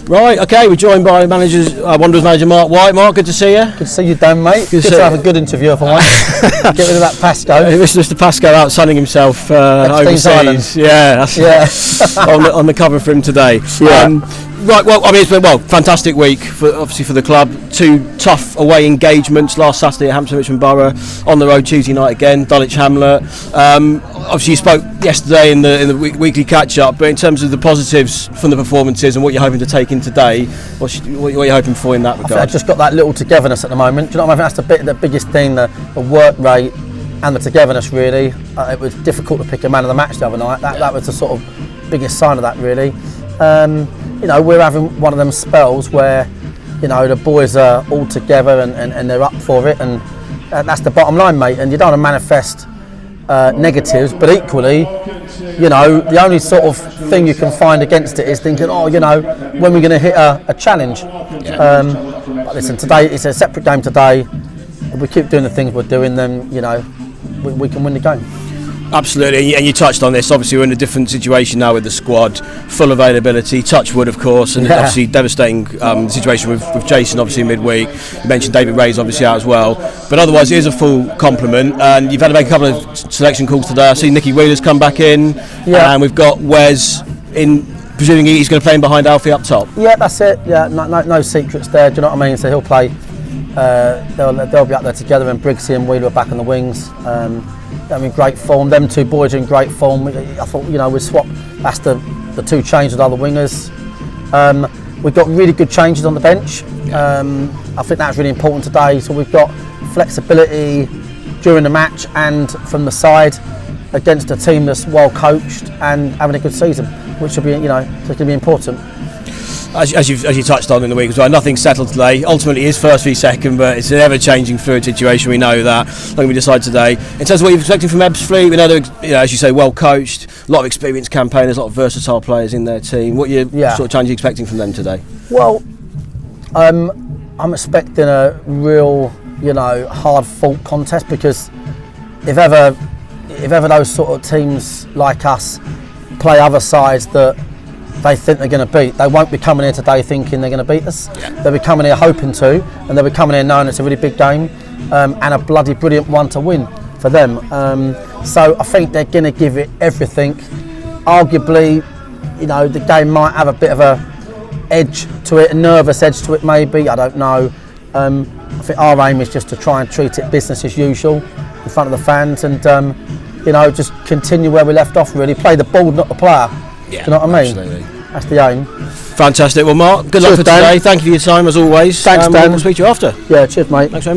Right, okay, we're joined by Wanderers manager Marc White. Marc, good to see you. Good to see you, Dan, mate. Good to have a good interview for once. Get rid of that Pasco. Mr. Pasco out sunning himself overseas. Yeah, on the cover for him today. Yeah. Right, well, I mean, it's been fantastic week for the club. 2 tough away engagements last Saturday at Hampton Richmond Borough, on the road Tuesday night again, Dulwich Hamlet. Obviously, you spoke yesterday in the weekly catch-up, but in terms of the positives from the performances and what you're hoping to take in today, what are you hoping for in that regard? I've just got that little togetherness at the moment. Do you know what I mean? That's the biggest thing, the work rate and the togetherness, really. It was difficult to pick a man of the match the other night. That was the sort of biggest sign of that, really. We're having one of them spells where, the boys are all together and they're up for it, and that's the bottom line, mate. And you don't want to manifest negatives, but equally, the only sort of thing you can find against it is thinking, when we're going to hit a challenge. But listen, today it's a separate game today. If we keep doing the things we're doing, then we can win the game. Absolutely, and you touched on this. Obviously, we're in a different situation now with the squad, full availability, touch wood, of course, and obviously devastating situation with Jason, obviously midweek. You mentioned David Ray's obviously out as well, but otherwise it is a full complement. And you've had to make a couple of selection calls today. I see Nicky Wheeler's come back in, and we've got Wes in. Presuming he's going to play in behind Alfie up top. Yeah, that's it. Yeah, no secrets there. Do you know what I mean? So he'll play. They'll be up there together, and Briggsy and Wheeler are back on the wings. I mean, great form. Them 2 boys are in great form. I thought, we swapped. That's the 2 changes with other wingers. We've got really good changes on the bench. I think that's really important today. So we've got flexibility during the match and from the side against a team that's well coached and having a good season, which will be, it's going to be important. As you touched on in the week as well, nothing's settled today. Ultimately, it is first v second, but it's an ever-changing fluid situation. We know that. Not going to be decided today. In terms of what you're expecting from Ebbsfleet, we know they're, as you say, well coached, a lot of experienced campaigners, a lot of versatile players in their team. What sort of challenge are you expecting from them today? Well, I'm expecting a real, hard-fought contest, because if ever those sort of teams like us play other sides that they think they're going to beat, they won't be coming here today thinking they're going to beat us. They'll be coming here hoping to, and they'll be coming here knowing it's a really big game and a bloody brilliant one to win for them. So I think they're going to give it everything. Arguably, the game might have a bit of a edge to it, a nervous edge to it maybe, I don't know. I think our aim is just to try and treat it business as usual in front of the fans, and just continue where we left off, really. Play the ball, not the player. Yeah, do you know what I mean? Absolutely. That's the aim. Fantastic. Well, Marc, good luck for today. Thank you for your time as always. Thanks, Dan. We'll speak to you after. Yeah, cheers, mate. Thanks very much.